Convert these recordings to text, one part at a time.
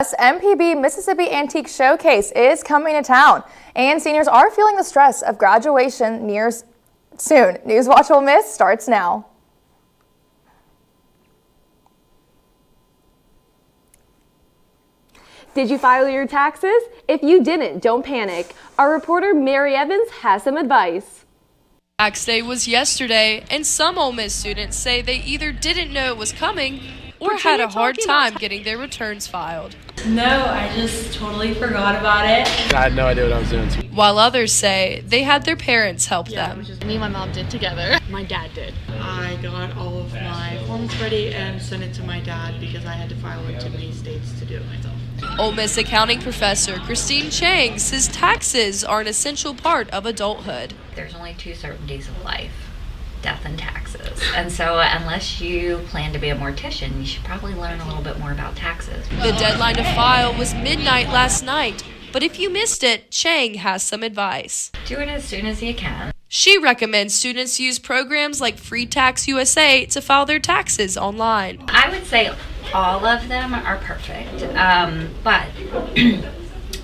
MPB Mississippi Antique Showcase is coming to town, and seniors are feeling the stress of graduation nears soon. NewsWatch Ole Miss starts now. Did you file your taxes? If you didn't, don't panic. Our reporter Mary Evans has some advice. Tax day was yesterday, and some Ole Miss students say they either didn't know it was coming or had a hard time getting their returns filed. No, I just totally forgot about it. I had no idea what I was doing. While others say they had their parents help them. Me and my mom did together. My dad did. I got all of my forms ready and sent it to my dad because I had to file it to many states to do it myself. Ole Miss accounting professor Christine Chang says taxes are an essential part of adulthood. There's only two certainties of life: death and taxes. And so unless you plan to be a mortician, you should probably learn a little bit more about taxes. The deadline to file was midnight last night, but if you missed it, Chang has some advice. Do it as soon as you can. She recommends students use programs like Free Tax USA to file their taxes online. I would say all of them are perfect, but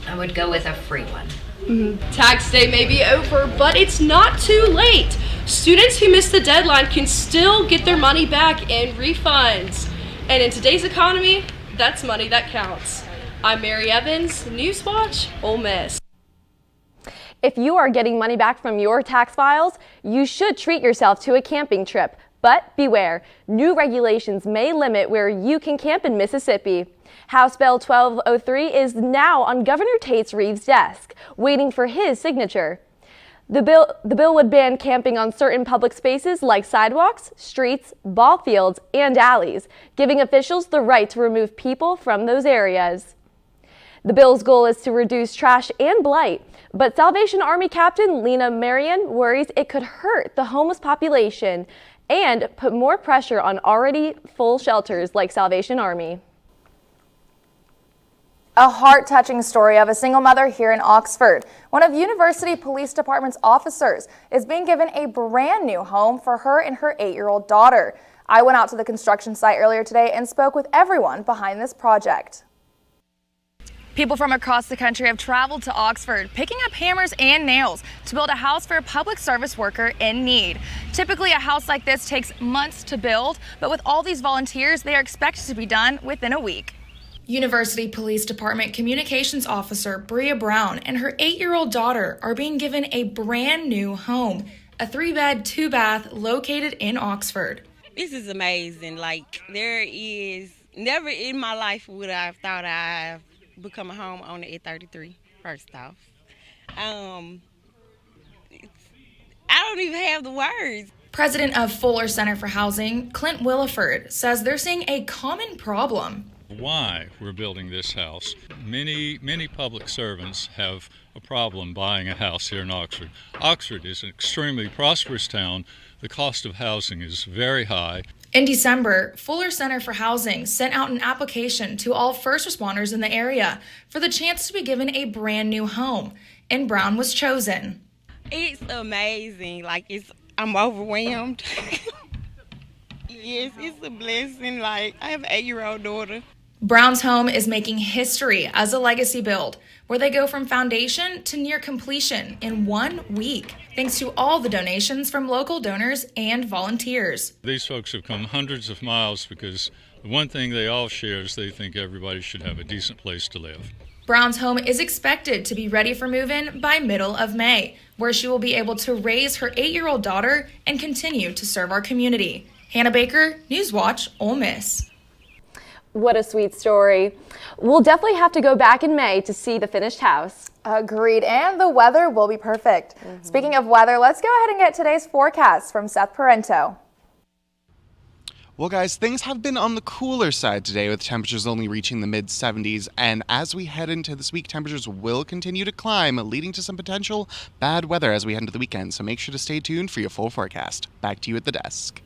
I would go with a free one. Tax day may be over, but it's not too late. Students who missed the deadline can still get their money back in refunds. And in today's economy, that's money that counts. I'm Mary Evans, NewsWatch Ole Miss. If you are getting money back from your tax files, you should treat yourself to a camping trip. But beware, new regulations may limit where you can camp in Mississippi. House Bill 1203 is now on Governor Tate Reeves' desk, waiting for his signature. The bill would ban camping on certain public spaces like sidewalks, streets, ball fields, and alleys, giving officials the right to remove people from those areas. The bill's goal is to reduce trash and blight, but Salvation Army Captain Lena Marion worries it could hurt the homeless population and put more pressure on already full shelters like Salvation Army. A heart-touching story of a single mother here in Oxford. One of University Police Department's officers is being given a brand new home for her and her 8-year-old daughter. I went out to the construction site earlier today and spoke with everyone behind this project. People from across the country have traveled to Oxford, picking up hammers and nails to build a house for a public service worker in need. Typically, a house like this takes months to build, but with all these volunteers, they are expected to be done within a week. University Police Department Communications Officer Bria Brown and her 8-year-old daughter are being given a brand new home, a 3-bed, 2-bath located in Oxford. This is amazing. Like, there is never in my life would I have thought I'd become a homeowner at 33, first off. I don't even have the words. President of Fuller Center for Housing, Clint Williford, says they're seeing a common problem. Why we're building this house. Many public servants have a problem buying a house here in Oxford. Oxford is an extremely prosperous town. The cost of housing is very high. In December, Fuller Center for Housing sent out an application to all first responders in the area for the chance to be given a brand new home, and Brown was chosen. It's amazing. Like, I'm overwhelmed. Yes, it's a blessing. Like, I have an 8-year-old daughter. Brown's home is making history as a legacy build, where they go from foundation to near completion in 1 week, thanks to all the donations from local donors and volunteers. These folks have come hundreds of miles because the one thing they all share is they think everybody should have a decent place to live. Brown's home is expected to be ready for move-in by middle of May, where she will be able to raise her 8-year-old daughter and continue to serve our community. Hannah Baker, NewsWatch Ole Miss. What a sweet story. We'll definitely have to go back in May to see the finished house. Agreed, and the weather will be perfect. Speaking of weather, let's go ahead and get today's forecast from Seth Parento. Well, guys, things have been on the cooler side today with temperatures only reaching the mid-70s, and as we head into this week, temperatures will continue to climb, leading to some potential bad weather as we head into the weekend, so make sure to stay tuned for your full forecast. Back to you at the desk.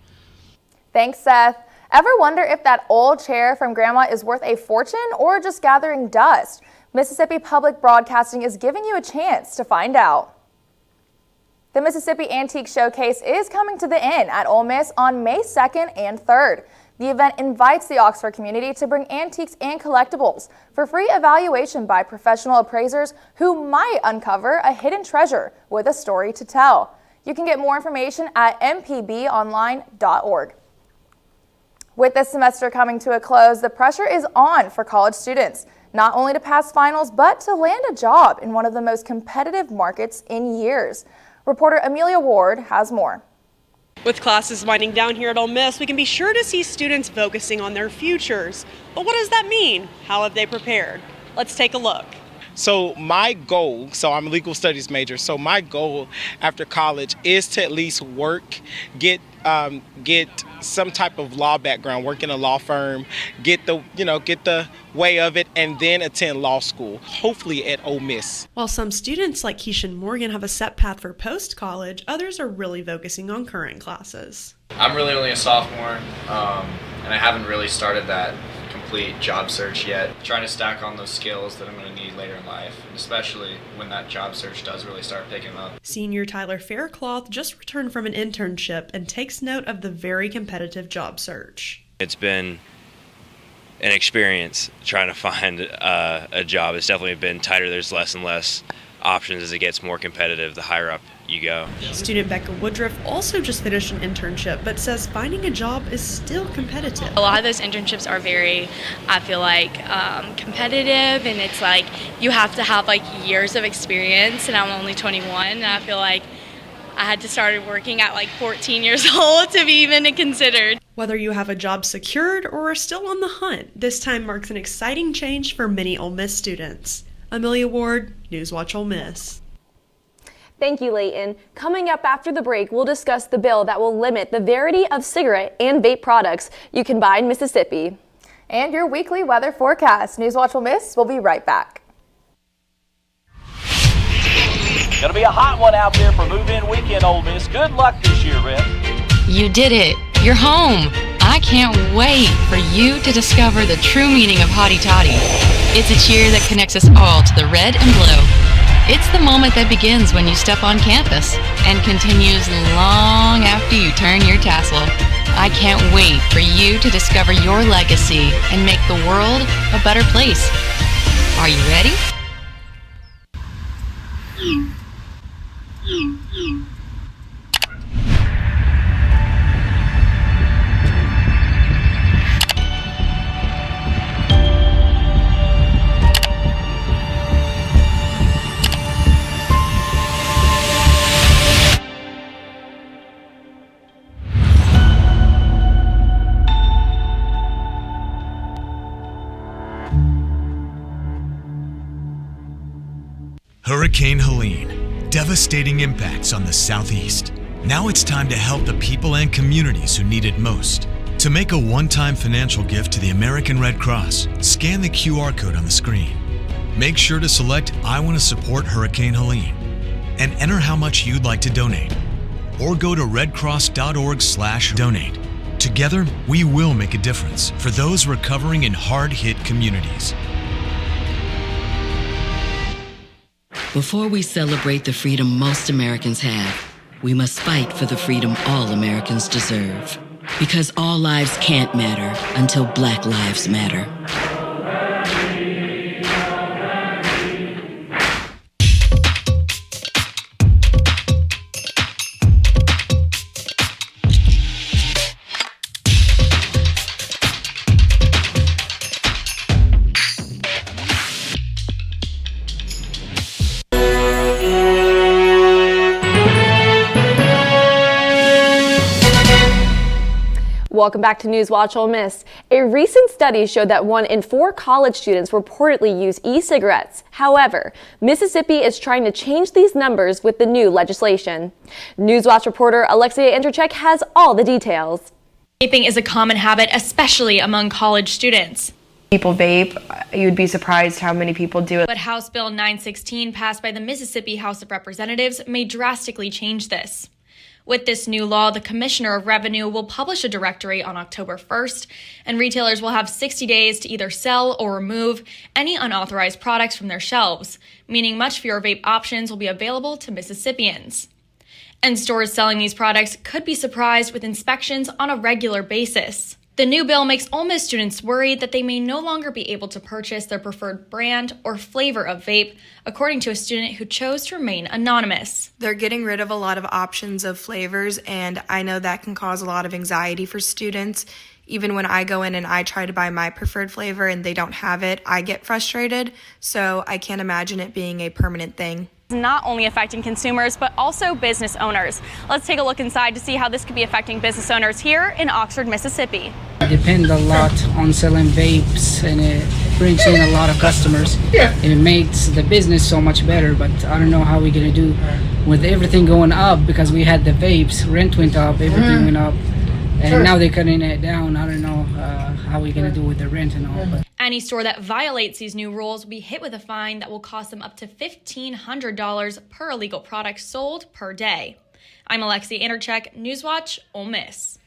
Thanks, Seth. Ever wonder if that old chair from Grandma is worth a fortune or just gathering dust? Mississippi Public Broadcasting is giving you a chance to find out. The Mississippi Antique Showcase is coming to the Inn at Ole Miss on May 2nd and 3rd. The event invites the Oxford community to bring antiques and collectibles for free evaluation by professional appraisers who might uncover a hidden treasure with a story to tell. You can get more information at mpbonline.org. With this semester coming to a close, the pressure is on for college students, not only to pass finals, but to land a job in one of the most competitive markets in years. Reporter Amelia Ward has more. With classes winding down here at Ole Miss, we can be sure to see students focusing on their futures. But what does that mean? How have they prepared? Let's take a look. So my goal, so I'm a legal studies major, so my goal after college is to at least work, get some type of law background, work in a law firm, get the way of it, and then attend law school, hopefully at Ole Miss. While some students like Keishan Morgan have a set path for post-college, others are really focusing on current classes. I'm really only a sophomore, and I haven't really started that complete job search yet. Trying to stack on those skills that I'm going to need later in life, and especially when that job search does really start picking up. Senior Tyler Faircloth just returned from an internship and takes note of the very competitive job search. It's been an experience trying to find a job. It's definitely been tighter. There's less and less options as it gets more competitive the higher up you go. Student Becca Woodruff also just finished an internship, but says finding a job is still competitive. A lot of those internships are very, I feel like, competitive, and it's like you have to have like years of experience, and I'm only 21, and I feel like I had to start working at like 14 years old to be even considered. Whether you have a job secured or are still on the hunt, this time marks an exciting change for many Ole Miss students. Amelia Ward, NewsWatch Ole Miss. Thank you, Leighton. Coming up after the break, we'll discuss the bill that will limit the variety of cigarette and vape products you can buy in Mississippi. And your weekly weather forecast. NewsWatch Ole Miss will be right back. Gonna be a hot one out there for move-in weekend, Ole Miss. Good luck this year, Rhett. You did it. You're home. I can't wait for you to discover the true meaning of Hotty Toddy. It's a cheer that connects us all to the red and blue. It's the moment that begins when you step on campus and continues long after you turn your tassel. I can't wait for you to discover your legacy and make the world a better place. Are you ready? Hurricane Helene, devastating impacts on the southeast. Now it's time to help the people and communities who need it most. To make a one-time financial gift to the American Red Cross, scan the QR code on the screen. Make sure to select I want to support Hurricane Helene and enter how much you'd like to donate. Or go to redcross.org/donate. Together, we will make a difference for those recovering in hard-hit communities. Before we celebrate the freedom most Americans have, we must fight for the freedom all Americans deserve. Because all lives can't matter until Black lives matter. Welcome back to NewsWatch Ole Miss. A recent study showed that 1 in 4 college students reportedly use e-cigarettes. However, Mississippi is trying to change these numbers with the new legislation. NewsWatch reporter Alexia Intercheck has all the details. Vaping is a common habit, especially among college students. People vape. You'd be surprised how many people do it. But House Bill 916, passed by the Mississippi House of Representatives, may drastically change this. With this new law, the Commissioner of Revenue will publish a directory on October 1st, and retailers will have 60 days to either sell or remove any unauthorized products from their shelves, meaning much fewer vape options will be available to Mississippians. And stores selling these products could be surprised with inspections on a regular basis. The new bill makes Ole Miss students worried that they may no longer be able to purchase their preferred brand or flavor of vape, according to a student who chose to remain anonymous. They're getting rid of a lot of options of flavors, and I know that can cause a lot of anxiety for students. Even when I go in and I try to buy my preferred flavor and they don't have it, I get frustrated, so I can't imagine it being a permanent thing. Not only affecting consumers, but also business owners. Let's take a look inside to see how this could be affecting business owners here in Oxford, Mississippi. I depend a lot on selling vapes, and it brings in a lot of customers. It makes the business so much better, but I don't know how we're gonna do with everything going up, because we had the vapes, rent went up, everything went up, and now they're cutting it down. I don't know how we're gonna do with the rent and all. But Any store that violates these new rules will be hit with a fine that will cost them up to $1,500 per illegal product sold per day. I'm Alexi Anderchek, NewsWatch Ole Miss.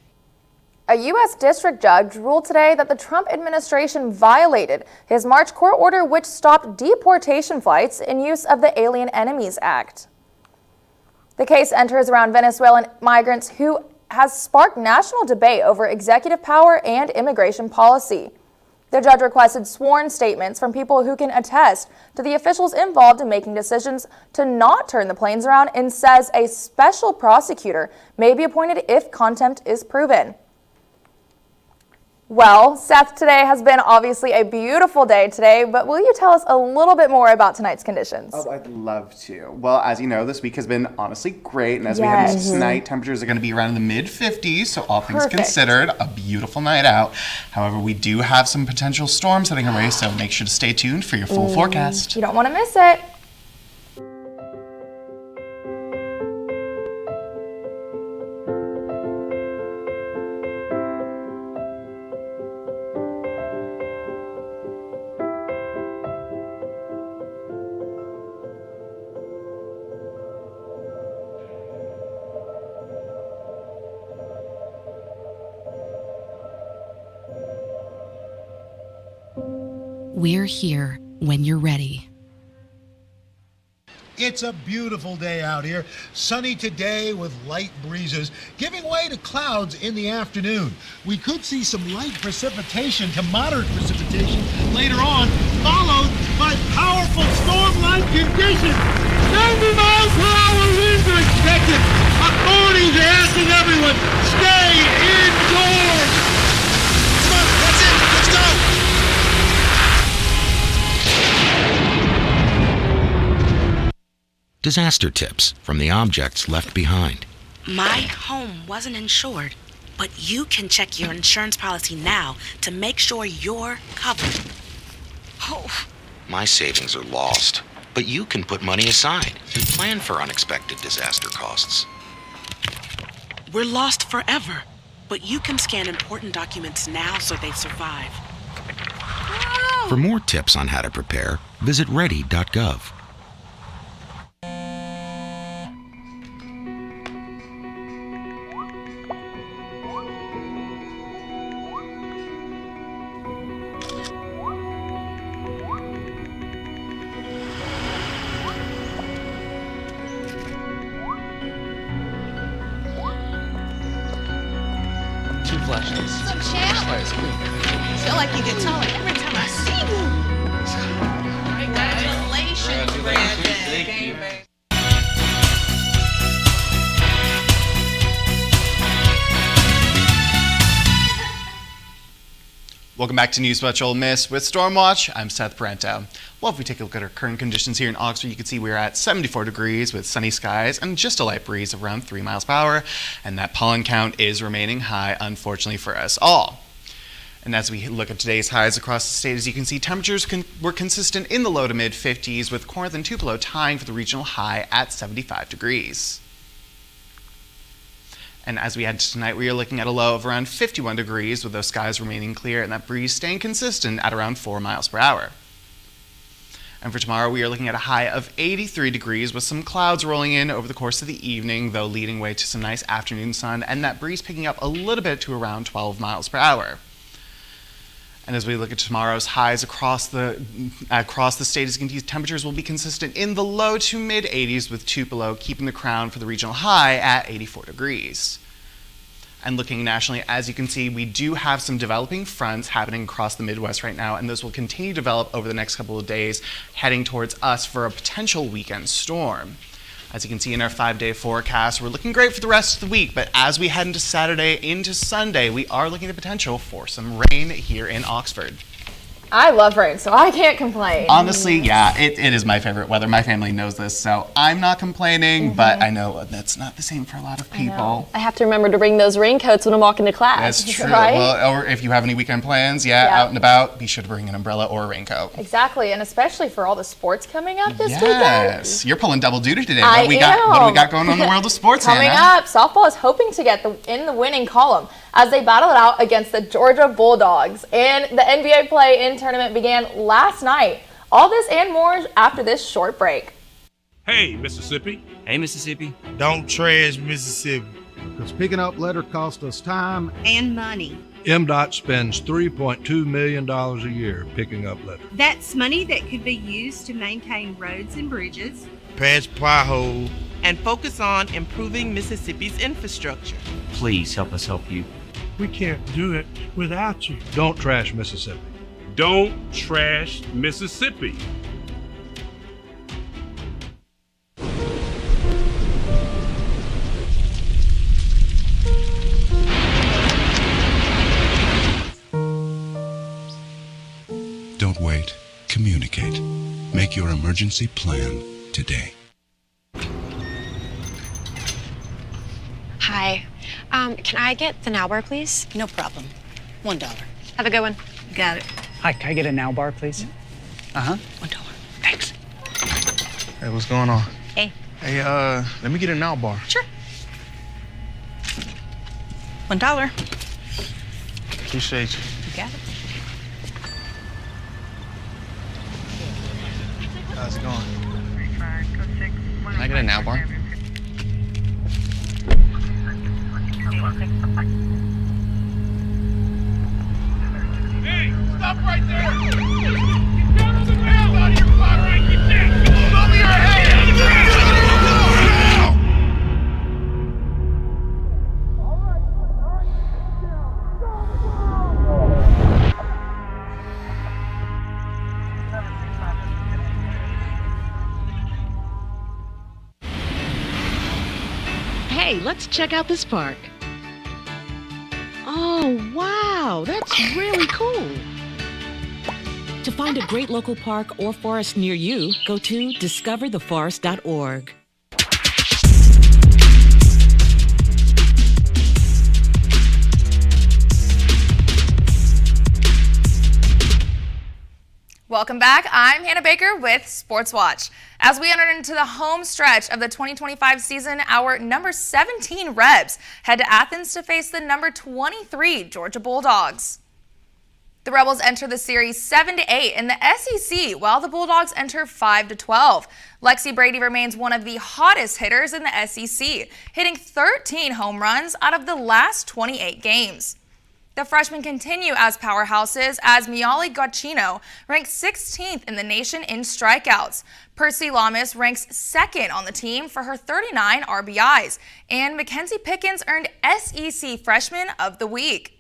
A U.S. district judge ruled today that the Trump administration violated his March court order, which stopped deportation flights in use of the Alien Enemies Act. The case enters around Venezuelan migrants who has sparked national debate over executive power and immigration policy. The judge requested sworn statements from people who can attest to the officials involved in making decisions to not turn the planes around, and says a special prosecutor may be appointed if contempt is proven. Well, Seth, today has been obviously a beautiful day today, but will you tell us a little bit more about tonight's conditions? Oh, I'd love to. Well, as you know, this week has been honestly great, and as we head into tonight, temperatures are going to be around the mid-50s, so all things considered, a beautiful night out. However, we do have some potential storms heading our way, so make sure to stay tuned for your full forecast. You don't want to miss it. We're here when you're ready. It's a beautiful day out here. Sunny today with light breezes, giving way to clouds in the afternoon. We could see some light precipitation to moderate precipitation later on, followed by powerful storm-like conditions. 90 miles per hour winds are expected. Authorities are asking everyone, stay indoors. Come on, that's it. Let's go. Disaster tips from the objects left behind. My home wasn't insured, but you can check your insurance policy now to make sure you're covered. Oh. My savings are lost, but you can put money aside and plan for unexpected disaster costs. We're lost forever, but you can scan important documents now so they survive. For more tips on how to prepare, visit ready.gov. Some challenge. Feel like you get taller every time I see you. Congratulations, Brandon. Welcome back to NewsWatch Ole Miss with Stormwatch. I'm Seth Brento. Well, if we take a look at our current conditions here in Oxford, you can see we're at 74 degrees with sunny skies and just a light breeze of around 3 miles per hour, and that pollen count is remaining high, unfortunately for us all. And as we look at today's highs across the state, as you can see, temperatures were consistent in the low to mid 50s, with Corinth and Tupelo tying for the regional high at 75 degrees. And as we head to tonight, we are looking at a low of around 51 degrees, with those skies remaining clear and that breeze staying consistent at around 4 miles per hour. And for tomorrow, we are looking at a high of 83 degrees with some clouds rolling in over the course of the evening, though leading way to some nice afternoon sun, and that breeze picking up a little bit to around 12 miles per hour. And as we look at tomorrow's highs across the state, as you can see, temperatures will be consistent in the low to mid 80s, with Tupelo keeping the crown for the regional high at 84 degrees. And looking nationally, as you can see, we do have some developing fronts happening across the Midwest right now, and those will continue to develop over the next couple of days, heading towards us for a potential weekend storm. As you can see in our 5-day forecast, we're looking great for the rest of the week, but as we head into Saturday, into Sunday, we are looking at the potential for some rain here in Oxford. I love rain, so I can't complain. Honestly, yeah, it is my favorite weather. My family knows this, so I'm not complaining, but I know that's not the same for a lot of people. I have to remember to bring those raincoats when I'm walking to class. That's true. Right? Well, or if you have any weekend plans, out and about, be sure to bring an umbrella or a raincoat. Exactly, and especially for all the sports coming up this weekend. Yes, you're pulling double duty today. What do we got going on in the world of sports, Coming Hannah? up, softball is hoping to get in the winning column as they battle it out against the Georgia Bulldogs. And the NBA play-in tournament began last night. All this and more after this short break. Hey, Mississippi. Hey, Mississippi. Don't trash Mississippi. Because picking up litter costs us time And money. MDOT spends $3.2 million a year picking up litter. That's money that could be used to maintain roads and bridges. Patch potholes. And focus on improving Mississippi's infrastructure. Please help us help you. We can't do it without you. Don't trash Mississippi. Don't trash Mississippi. Don't wait. Communicate. Make your emergency plan today. Hi. Can I get the Now Bar, please? No problem. $1. Have a good one. Got it. Hi, can I get a Now Bar, please? $1. Thanks. Hey, what's going on? Hey. Hey, let me get a Now Bar. Sure. $1. Appreciate you. You got it. How's it going? Can I get a Now Bar? Hey, stop right there! Get down on the ground out of your car, right? Get down! Show me your hands! Hey, let's check out this park. Oh, wow, that's really cool. To find a great local park or forest near you, go to discovertheforest.org. Welcome back. I'm Hannah Baker with Sports Watch. As we enter into the home stretch of the 2025 season, our number 17 Rebs head to Athens to face the number 23 Georgia Bulldogs. The Rebels enter the series 7-8 in the SEC, while the Bulldogs enter 5-12. Lexi Brady remains one of the hottest hitters in the SEC, hitting 13 home runs out of the last 28 games. The freshmen continue as powerhouses as Miali Gacchino ranks 16th in the nation in strikeouts. Percy Lamas ranks 2nd on the team for her 39 RBIs, and Mackenzie Pickens earned SEC Freshman of the Week.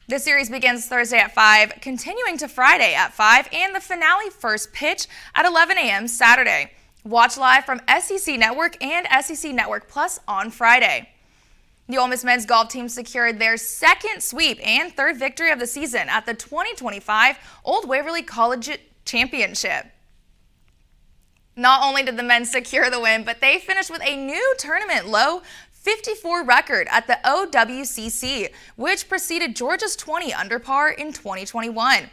The series begins Thursday at 5, continuing to Friday at 5, and the finale first pitch at 11 a.m. Saturday. Watch live from SEC Network and SEC Network Plus on Friday. The Ole Miss men's golf team secured their second sweep and third victory of the season at the 2025 Old Waverly College Championship. Not only did the men secure the win, but they finished with a new tournament low 54 record at the OWCC, which preceded Georgia's 20 under par in 2021.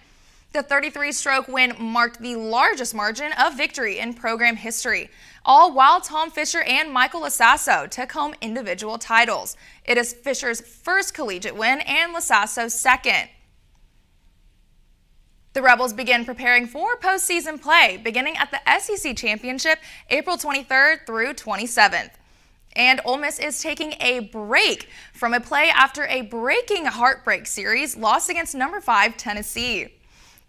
The 33-stroke win marked the largest margin of victory in program history, all while Tom Fisher and Michael Lasasso took home individual titles. It is Fisher's first collegiate win and Lasasso's second. The Rebels begin preparing for postseason play, beginning at the SEC Championship April 23rd through 27th. And Ole Miss is taking a break from a play after a breaking heartbreak series loss against number 5 Tennessee.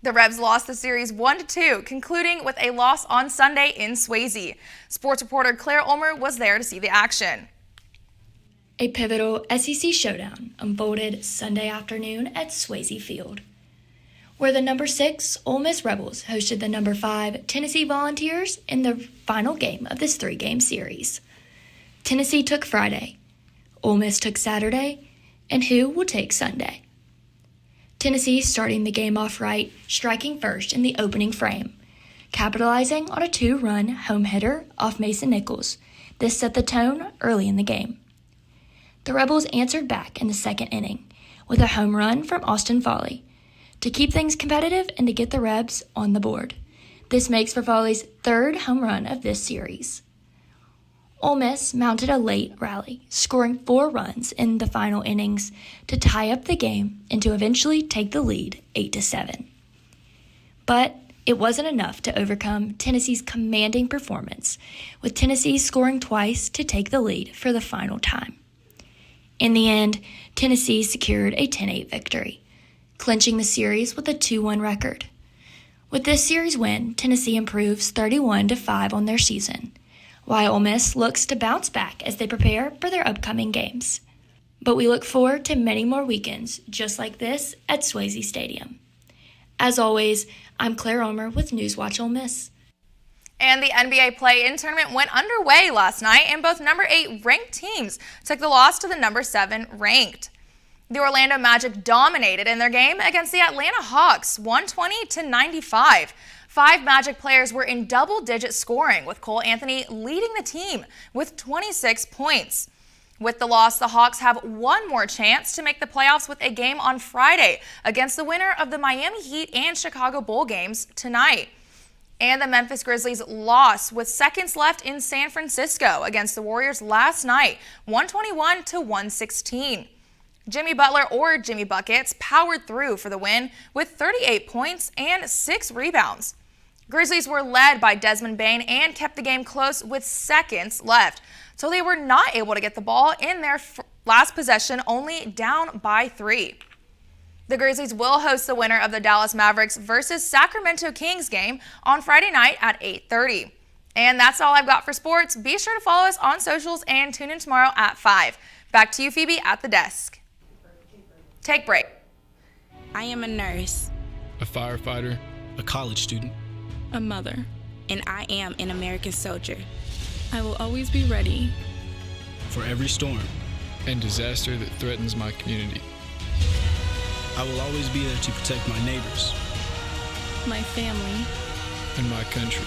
The Rebs lost the series 1-2, concluding with a loss on Sunday in Swayze. Sports reporter Claire Ulmer was there to see the action. A pivotal SEC showdown unfolded Sunday afternoon at Swayze Field, where the number 6 Ole Miss Rebels hosted the number 5 Tennessee Volunteers in the final game of this 3-game series. Tennessee took Friday, Ole Miss took Saturday, and who will take Sunday? Tennessee starting the game off right, striking first in the opening frame, capitalizing on a 2-run home hitter off Mason Nichols. This set the tone early in the game. The Rebels answered back in the second inning with a home run from Austin Foley to keep things competitive and to get the Rebs on the board. This makes for Foley's 3rd home run of this series. Ole Miss mounted a late rally, scoring 4 runs in the final innings to tie up the game and to eventually take the lead 8-7. But it wasn't enough to overcome Tennessee's commanding performance, with Tennessee scoring twice to take the lead for the final time. In the end, Tennessee secured a 10-8 victory, clinching the series with a 2-1 record. With this series win, Tennessee improves 31-5 on their season, while Ole Miss looks to bounce back as they prepare for their upcoming games. But we look forward to many more weekends just like this at Swayze Stadium. As always, I'm Claire Ulmer with NewsWatch Ole Miss. And the NBA play-in tournament went underway last night, and both number 8 ranked teams took the loss to the number 7 ranked. The Orlando Magic dominated in their game against the Atlanta Hawks, 120-95. 5 Magic players were in double-digit scoring, with Cole Anthony leading the team with 26 points. With the loss, the Hawks have one more chance to make the playoffs with a game on Friday against the winner of the Miami Heat and Chicago Bull games tonight. And the Memphis Grizzlies lost with seconds left in San Francisco against the Warriors last night, 121-116. Jimmy Butler, or Jimmy Buckets, powered through for the win with 38 points and 6 rebounds. Grizzlies were led by Desmond Bane and kept the game close with seconds left, so they were not able to get the ball in their last possession, only down by 3. The Grizzlies will host the winner of the Dallas Mavericks versus Sacramento Kings game on Friday night at 8:30. And that's all I've got for sports. Be sure to follow us on socials and tune in tomorrow at 5. Back to you, Phoebe, at the desk. Take break. I am a nurse, a firefighter, a college student, a mother, and I am an American soldier. I will always be ready for every storm and disaster that threatens my community. I will always be there to protect my neighbors, my family, and my country.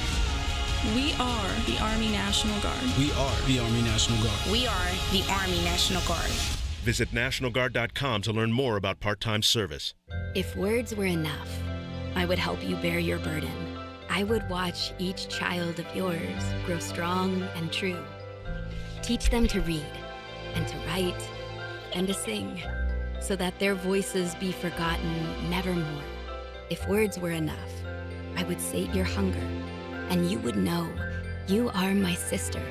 We are the Army National Guard. We are the Army National Guard. We are the Army National Guard. Visit nationalguard.com to learn more about part-time service. If words were enough, I would help you bear your burden. I would watch each child of yours grow strong and true. Teach them to read and to write and to sing, so that their voices be forgotten nevermore. If words were enough, I would sate your hunger, and you would know you are my sister,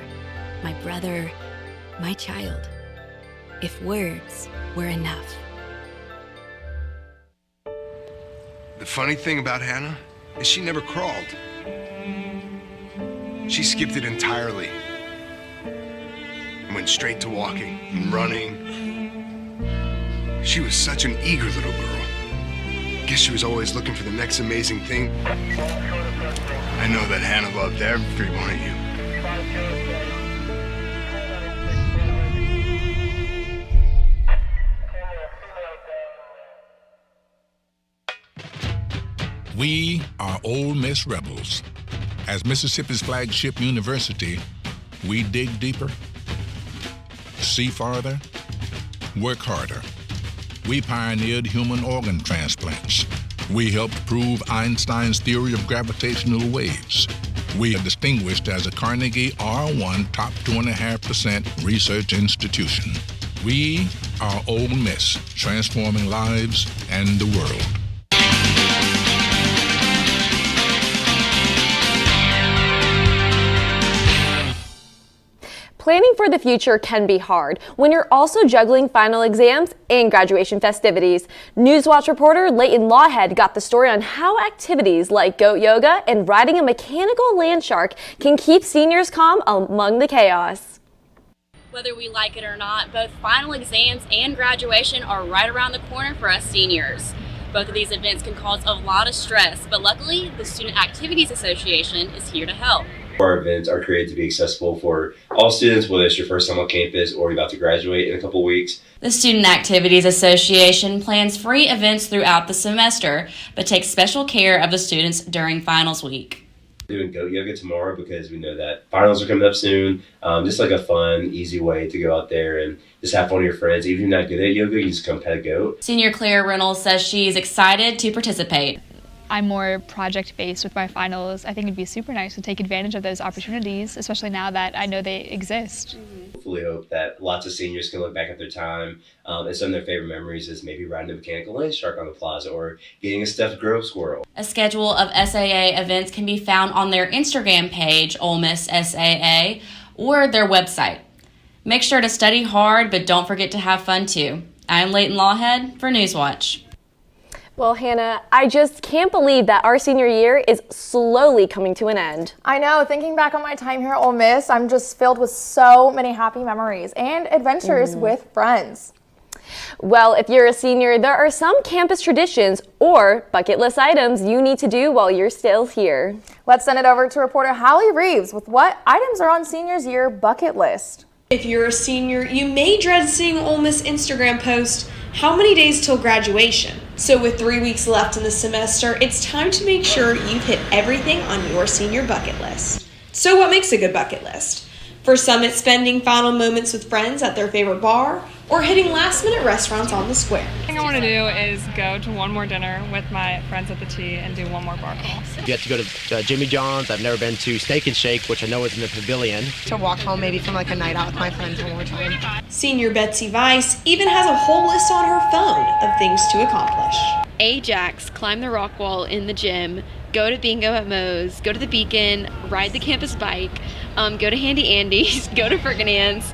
my brother, my child. If words were enough. The funny thing about Hannah is she never crawled. She skipped it entirely and went straight to walking and running. She was such an eager little girl. Guess she was always looking for the next amazing thing. I know that Hannah loved every one of you. We are Ole Miss Rebels. As Mississippi's flagship university, we dig deeper, see farther, work harder. We pioneered human organ transplants. We helped prove Einstein's theory of gravitational waves. We are distinguished as a Carnegie R1 top 2.5% research institution. We are Ole Miss, transforming lives and the world. Planning for the future can be hard when you're also juggling final exams and graduation festivities. NewsWatch reporter Leighton Lawhead got the story on how activities like goat yoga and riding a mechanical land shark can keep seniors calm among the chaos. Whether we like it or not, both final exams and graduation are right around the corner for us seniors. Both of these events can cause a lot of stress, but luckily the Student Activities Association is here to help. Our events are created to be accessible for all students, whether it's your first time on campus or you're about to graduate in a couple weeks. The Student Activities Association plans free events throughout the semester, but takes special care of the students during finals week. Doing goat yoga tomorrow because we know that finals are coming up soon. Just like a fun, easy way to go out there and just have fun with your friends. Even if you're not good at yoga, you just come pet a goat. Senior Claire Reynolds says she's excited to participate. I'm more project-based with my finals. I think it'd be super nice to take advantage of those opportunities, especially now that I know they exist. Hopefully hope that lots of seniors can look back at their time and some of their favorite memories is maybe riding a mechanical land shark on the plaza or getting a stuffed grove squirrel. A schedule of SAA events can be found on their Instagram page, Ole Miss SAA, or their website. Make sure to study hard, but don't forget to have fun too. I'm Leighton Lawhead for NewsWatch. Well, Hannah, I just can't believe that our senior year is slowly coming to an end. I know, thinking back on my time here at Ole Miss, I'm just filled with so many happy memories and adventures with friends. Well, if you're a senior, there are some campus traditions or bucket list items you need to do while you're still here. Let's send it over to reporter Hallie Reeves with what items are on seniors' year bucket list. If you're a senior, you may dread seeing Ole Miss Instagram post, "How many days till graduation?" So with 3 weeks left in the semester, it's time to make sure you've hit everything on your senior bucket list. So what makes a good bucket list? For some, it's spending final moments with friends at their favorite bar or hitting last-minute restaurants on the square. The thing I want to do is go to one more dinner with my friends at the T and do one more bar crawl. You have to go to Jimmy John's. I've never been to Steak and Shake, which I know is in the pavilion. To walk home maybe from like a night out with my friends one more time. Senior Betsy Weiss even has a whole list on her phone of things to accomplish. Ajax, climb the rock wall in the gym, go to bingo at Moe's, go to the Beacon, ride the campus bike, go to Handy Andy's, go to Ferdinand's,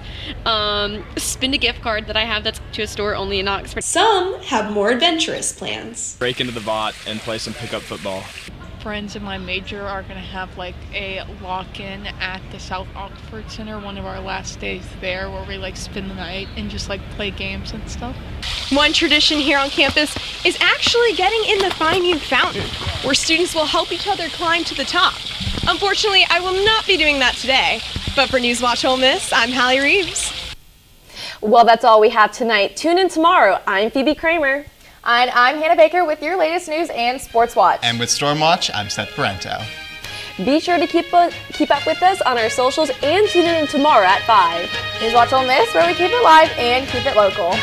spend a gift card that I have that's to a store only in Oxford. Some have more adventurous plans. Break into the Vought and play some pickup football. Friends in my major are going to have like a lock-in at the South Oxford Center one of our last days there where we like spend the night and just like play games and stuff. One tradition here on campus is actually getting in the Fine You Fountain, where students will help each other climb to the top. Unfortunately, I will not be doing that today, but for NewsWatch Ole Miss, I'm Hallie Reeves. Well, that's all we have tonight. Tune in tomorrow. I'm Phoebe Kramer. And I'm Hannah Baker with your latest news and Sports Watch. And with Storm Watch, I'm Seth Parento. Be sure to keep up with us on our socials and tune in tomorrow at 5. NewsWatch Ole Miss, where we keep it live and keep it local.